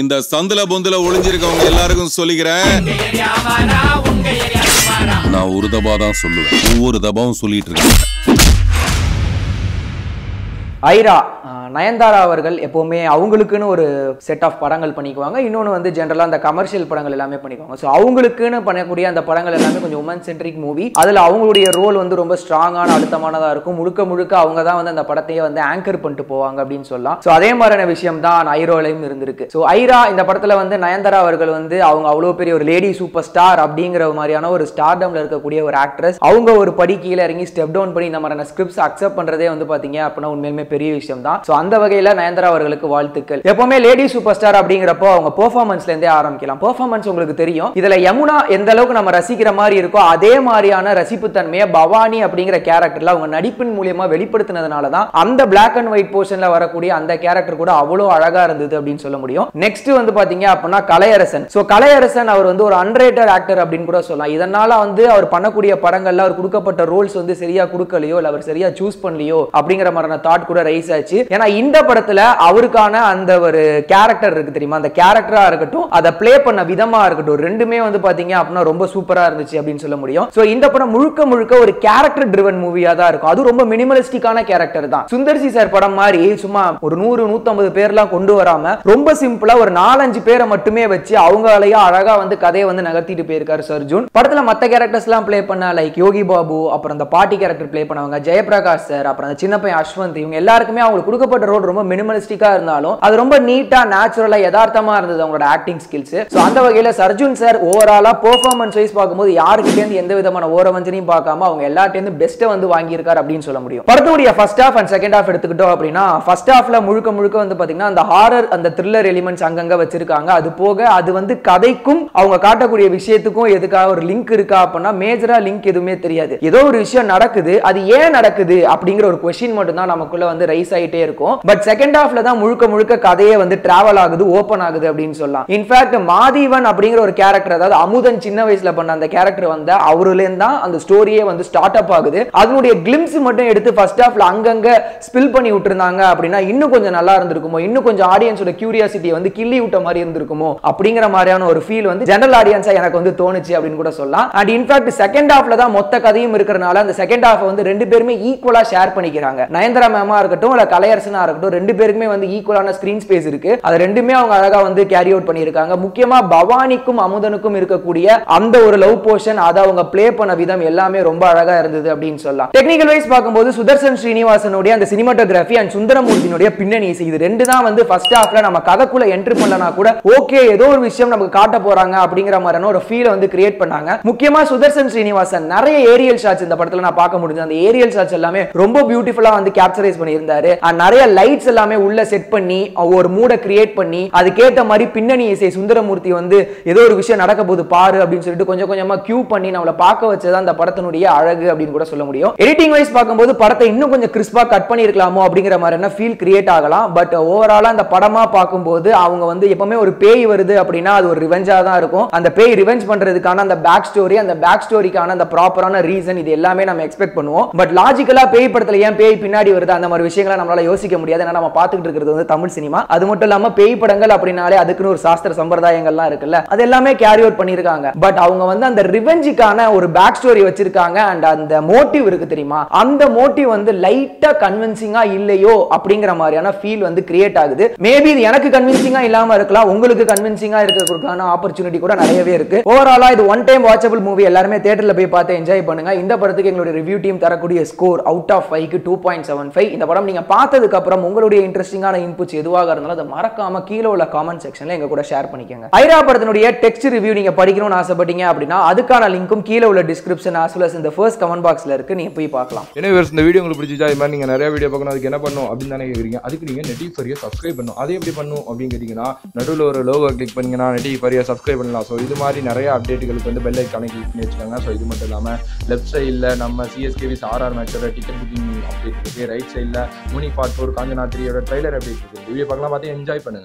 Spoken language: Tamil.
இந்த சந்துல பொந்துல ஒளிஞ்சிருக்கவங்க எல்லாருக்கும் சொல்லிக்கிறேன். நான் ஒரு தபா தான் சொல்லுவேன், ஒவ்வொரு தபாவும் சொல்லிட்டு இருக்கேன். ஐரா நயன்தாரா அவர்கள் எப்போவுமே அவங்களுக்குன்னு ஒரு செட் ஆஃப் படங்கள் பண்ணிக்குவாங்க. இன்னொன்று வந்து ஜென்ரலாக அந்த கமர்ஷியல் படங்கள் எல்லாமே பண்ணிக்குவாங்க. ஸோ அவங்களுக்குன்னு பண்ணக்கூடிய அந்த படங்கள் எல்லாமே கொஞ்சம் உமன் சென்ட்ரிக் மூவி. அதில் அவங்களுடைய ரோல் வந்து ரொம்ப ஸ்ட்ராங்கான அழுத்தமானதாக இருக்கும். முழுக்க முழுக்க அவங்க தான் வந்து அந்த படத்தையே வந்து ஆங்கர் பண்ணிட்டு போவாங்க அப்படின்னு சொல்லலாம். ஸோ அதே மாதிரியான விஷயம் தான் ஐரோலையும் இருந்திருக்கு. ஸோ ஐரா இந்த படத்தில் வந்து நயன்தாரா அவர்கள் வந்து அவங்க அவ்வளோ பெரிய ஒரு லேடி சூப்பர் ஸ்டார் அப்படிங்கிற மாதிரியான ஒரு ஸ்டார்டம்ல இருக்கக்கூடிய ஒரு ஆக்ட்ரஸ். அவங்க ஒரு படி கீழே இறங்கி ஸ்டெப் டவுன் பண்ணி இந்த மாதிரியான ஸ்கிரிப்ட்ஸ் அக்செப்ட் பண்ணுறதே வந்து பார்த்தீங்க அப்படின்னா உண்மையுமே பெரிய விஷயம் தான். ஸோ அந்த வகையில் நயன்தாரா அவர்களுக்கு வாழ்த்துக்கள். எப்பவுமே லேடி சூப்பர் ஸ்டார் அப்படிங்கிறப்போ அவங்க பெர்ஃபார்மன்ஸ்ல இருந்தே ஆரம்பிக்கலாம். பெர்ஃபார்மன்ஸ் உங்களுக்கு தெரியும். இதுல யமுனா எந்த அளவுக்கு நம்ம ரசிக்கிற மாதிரி இருக்கோ அதே மாதிரியான ரசிப்பு தன்மையை பவானி அப்படிங்கிற கேரக்டர்ல அவங்க நடிப்பின் மூலியமா வெளிப்படுத்தினதுனால தான் அந்த பிளாக் அண்ட் ஒயிட் போர்ஷன்ல வரக்கூடிய அந்த கேரக்டர் கூட அவ்வளோ அழகா இருந்தது அப்படின்னு சொல்ல முடியும். நெக்ஸ்ட் வந்து பாத்தீங்க அப்படின்னா கலையரசன். ஸோ கலையரசன் அவர் வந்து ஒரு அன்ரேட்டட் ஆக்டர் அப்படின்னு கூட சொல்லலாம். இதனால வந்து அவர் பண்ணக்கூடிய படங்கள்ல அவர் கொடுக்கப்பட்ட ரோல்ஸ் வந்து சரியா கொடுக்கலையோ இல்ல அவர் சரியா சூஸ் பண்ணலையோ அப்படிங்கிற மாதிரியான தாட் கூட ரைஸ் ஆச்சு. ஏன்னா இந்த படத்துல அவருக்கான அந்த ஒரு கேரக்டர் இருக்கு தெரியுமா, அந்த கேரக்டரா இருக்கட்டும் அதை பிளே பண்ண விதமா இருக்கட்டும் ரெண்டுமே வந்து பாத்தீங்க அப்படின்னா ரொம்ப சூப்பரா இருந்துச்சு அப்படின்னு சொல்ல முடியும். சோ இந்த படம் முழுக்க முழுக்க ஒரு கேரக்டர் ட்ரிவன் மூவியா தான் இருக்கும். அது ரொம்ப மினிமலிஸ்டிக்கான கேரக்டர் தான். சுந்தர்சி சார் படம் மாதிரி சும்மா ஒரு 100-150 பேர்லாம் கொண்டு வராம ரொம்ப சிம்பிளா ஒரு 4-5 பேரை மட்டுமே வச்சு அவங்களையா அழகா வந்து கதையை வந்து நகர்த்திட்டு போயிருக்காரு சர்ஜுன். படத்துல மத்த கேரக்டர்ஸ் எல்லாம் பிளே பண்ண லைக் யோகி பாபு, அப்புறம் அந்த பாட்டி கேரக்டர் பிளே பண்ணவங்க ஜெயபிரகாஷ் சார், அப்புறம் அந்த சின்ன பையன் அஸ்வந்த், இவங்க எல்லாருக்குமே அவங்களுக்கு கொடுக்கப்பட்ட ரோல் ரொம்ப மினிமலிஸ்டிக்கா இருந்தாலும் அது ரொம்ப நீட்டா நேச்சுரலா யதார்த்தமா இருந்தது அவங்களோட ஆக்டிங் ஸ்கில்ஸ். சோ அந்த வகையில சர்ஜுன் சார் ஓவராலா பெர்ஃபார்மன்ஸ் வைஸ் பார்க்கும்போது யாருக்கிட்ட இருந்து எந்த விதமான ஓரவஞ்சனையும் பார்க்காம அவங்க எல்லார்ட்ட இருந்து பெஸ்ட் வந்து வாங்கி இருக்காரு அப்படின்னு சொல்ல முடியும். படத்துடைய first half and second half எடுத்துக்கிட்டோம் அப்படின்னா ஃபர்ஸ்ட் ஹாஃப்ல முழுக்க முழுக்க வந்து பாத்தீங்கன்னா அந்த ஹாரர் அந்த த்ரில்லர் எலிமெண்ட்ஸ் அங்கங்க வச்சிருக்காங்க. அது போக அது வந்து கதைக்கும் அவங்க காட்டக்கூடிய விஷயத்துக்கும் எதுக்காக ஒரு லிங்க் இருக்கா அப்படின்னா மேஜரா லிங்க் எதுவுமே தெரியாது. ஏதோ ஒரு விஷயம் நடக்குது, அது ஏன் நடக்குது அப்படிங்கிற ஒரு क्वेश्चन மட்டும் தான் நமக்குள்ள வந்து ரைஸ் ஆயிட்டே இருக்கும். பட் செகண்ட் ஹாஃப்ல தான் முழுக்க முழுக்க கதையே வந்து டிராவல் ஆகுது, ஓபன் ஆகுது அப்படின்னு சொல்லலாம். இன்ஃபேக்ட் மாதீவன் அப்படிங்கிற ஒரு கேரக்டர், அதாவது அமுதன் சின்ன வயசுல பண்ண அந்த கேரக்டர் வந்து அவருல இருந்து தான் அந்த ஸ்டோரியே வந்து ஸ்டார்ட் அப் ஆகுது. அதனுடைய கிளிம்ஸ் மட்டும் எடுத்து ஃபர்ஸ்ட் ஹாஃப்ல அங்கங்க ஸ்பில் பண்ணி விட்டுருந்தாங்க அப்படின்னா இன்னும் கொஞ்சம் நல்லா இருந்திருக்குமோ, இன்னும் கொஞ்சம் ஆடியன்ஸோட கியூரியாசிட்டியை வந்து கிள்ளி விட்ட மாதிரி இருந்திருக்குமோ அப்படிங்கிற மாதிரியான ஒரு ஃபீல் வந்து ஜெனரல் ஆடியன்ஸா எனக்கு வந்து தோணுச்சு அப்படின்னு கூட சொல்லலாம். அண்ட் இன்ஃபேக்ட் செகண்ட் ஹாஃப்ல தான் மொத்த கதையும் இருக்கிறனால அந்த செகண்ட் ஹாஃப் வந்து ரெண்டு பேருமே ஈக்குவலா ஷேர் பண்ணிக்கிறாங்க. நயன்தாரா மேமா இருக்கட்டும் இல்ல கலையரசனா இருக்கட்டும் ரெண்டு பேருக்குமே வந்து ஈக்குவலான ஸ்கிரீன் ஸ்பேஸ் இருக்கு. அது ரெண்டுமே அவங்க அழகா வந்து கேரி அவுட் பண்ணியிருக்காங்க. முக்கியமா பவானிக்கும் அமுதனுக்கும் இருக்கக்கூடிய அந்த ஒரு லவ் போர்ஷன் அதை அவங்க பிளே பண்ண விதம் எல்லாமே ரொம்ப அழகா இருந்தது அப்படின்னு சொல்லலாம். டெக்னிக்கல் வைஸ் பார்க்கும்போது சுதர்சன் ஸ்ரீனிவாசனுடைய அந்த சினிமாட்டோகிராஃபி அண்ட் சுந்தரமூர்த்தியினுடைய பின்னணி இசை இது ரெண்டு தான் வந்து ஃபர்ஸ்ட் ஹாஃப்ல நம்ம கதைக்குள்ள என்ட்ரி பண்ணலனா கூட ஓகே ஏதோ ஒரு விஷயம் நமக்கு காட்ட போறாங்க அப்படிங்கிற மாதிரியான ஒரு ஃபீல் வந்து கிரியேட் பண்ணாங்க. முக்கியமா சுதர்சன் ஸ்ரீனிவாசன் நிறைய ஏரியல் ஷாட்ஸ் இந்த படத்துல நான் பார்க்க முடிஞ்சது. அந்த ஏரியல் ஷாட்ஸ் எல்லாமே ரொம்ப பியூட்டிஃபுல்லா வந்து கேப்சரைஸ் பண்ணியிருந்தாரு. நிறைய லைட்ஸ் எல்லாமே உள்ள செட் பண்ணி ஒரு மூட கிரியேட் பண்ணி அதுக்கேற்ற மாதிரி பின்னணி இசை சுந்தரமூர்த்தி வந்து ஏதோ ஒரு விஷயம் நடக்க போது பாரு அப்படின்னு சொல்லிட்டு கொஞ்சம் கொஞ்சமா கியூ பண்ணி நம்மள பார்க்க வச்சதான் அந்த படத்தினுடைய அழகு அப்படின்னு கூட சொல்ல முடியும். எடிட்டிங் வைஸ் பார்க்கும்போது படத்தை இன்னும் கொஞ்சம் கிறிஸ்பா கட் பண்ணிருக்கலாமோ அப்படிங்கிற மாதிரியான ஃபீல் கிரியேட் ஆகலாம். பட் ஓவராலா அந்த படமா பார்க்கும்போது அவங்க வந்து எப்பவுமே ஒரு பேய் வருது அப்படின்னா அது ஒரு ரிவெஞ்சா தான் இருக்கும். அந்த பேய் ரிவெஞ்ச் பண்றதுக்கான அந்த பேக் ஸ்டோரி, அந்த பேக் ஸ்டோரிக்கான அந்த ப்ராப்பரான ரீசன் இது எல்லாமே நம்ம எக்ஸ்பெக்ட் பண்ணுவோம். பட் லாஜிக்கலா பேய் படத்துல ஏன் பேய் பின்னாடி வருது அந்த மாதிரி விஷயங்களை நம்மளால யோசிக்க முடியாது. ஏன்னா நம்ம பார்த்துட்டு இருக்கிறது வந்து தமிழ் சினிமா. அது மட்டும் இல்லாம பேய் படங்கள் அப்படினாலே அதுக்குன்னு ஒரு சாஸ்திர சம்பிரதாயங்கள்லாம் இருக்குல்ல, அது எல்லாமே கேரி அவுட் பண்ணிருக்காங்க. பட் அவங்க வந்து அந்த ரிவெஞ்சுக்கான ஒரு பேக் ஸ்டோரி வச்சிருக்காங்க. அண்ட் அந்த மோட்டிவ் இருக்கு தெரியுமா, அந்த மோட்டிவ் வந்து லைட்டா கன்வின்சிங்கா இல்லையோ அப்படிங்கிற மாதிரியான ஃபீல் வந்து கிரியேட் ஆகுது. மேபி இது எனக்கு கன்வின்சிங்கா இல்லாம இருக்கலாம், உங்களுக்கு கன்வின்சிங்கா இருக்கிறதுக்கான ஆப்பர்ச்சுனிட்டி கூட நிறையவே இருக்கு. ஓவராலா இது ஒன் டைம் வாட்சபிள் மூவி. எல்லாருமே தியேட்டர்ல போய் பார்த்து என்ஜாய் பண்ணுங்க. இந்த படத்துக்கு எங்களுடைய ரிவ்யூ டீம் தரக்கூடிய ஸ்கோர் அவுட் ஆஃப் 5க்கு 2.75. இந்த படம் நீங்க பார்த்ததுக்கு அப்புறம் உங்களுடைய இன்ட்ரெஸ்டிங்கான இன்புட்ஸ் எதுவாக இருந்தாலும் அதை மறக்காம கீழே உள்ள காமெண்ட் செக்ஷன்ல எங்க கூட ஷேர் பண்ணிக்கங்க. ஐரா படத்தினுடைய டெக்ஸ்ட் ரிவ்யூ நீங்க படிக்கணும்னு ஆசைப்பட்டீங்க அப்படின்னா அதுக்கான லிங்க்கும் கீழே உள்ள டிஸ்கிரிப்ஷன் as well as இந்த ஃபர்ஸ்ட் கமெண்ட் பாக்ஸ்ல இருக்கு, நீங்க போய் பார்க்கலாம். எனவே இந்த வீடியோ உங்களுக்கு பிடிச்சிச்சா, இது மாதிரி நீங்க நிறைய வீடியோ பார்க்கணும் அதுக்கு என்ன பண்ணணும் அப்படின்னு தானே கேக்குறீங்க. அதுக்கு நீங்க நெட்டி ஃபாரியா சப்ஸ்கிரைப் பண்ணணும். அதே எப்படி பண்ணணும் அப்படின்னு கேட்டீங்கன்னா நடுவில் ஒரு லோகோ கிளிக் பண்ணீங்கன்னா நெட்டி ஃபாரியா சப்ஸ்கிரைப் பண்ணலாம். ஸோ இது மாதிரி நிறைய அப்டேட்டுகளுக்கு வந்து பெல் ஐக்கானை கிளிக் பண்ணி வச்சுக்கோங்க. ஸோ இது மட்டும் இல்லாமல் லெஃப்ட் சைடில் நம்ம சிஎஸ்கேவிஸ் ஆர்ஆர் மேட்சோட டிக்கெட் புக்கிங் அப்டேட் இருக்கு. ரைட் சைடில் முனி பார்ட் 4 காஞ்சனா 3யோட ட்ரைலர் அப்டேட் இருக்கு. வீடியோ பார்க்கலாம், பார்த்து என்ஜாய் பண்ணுங்க.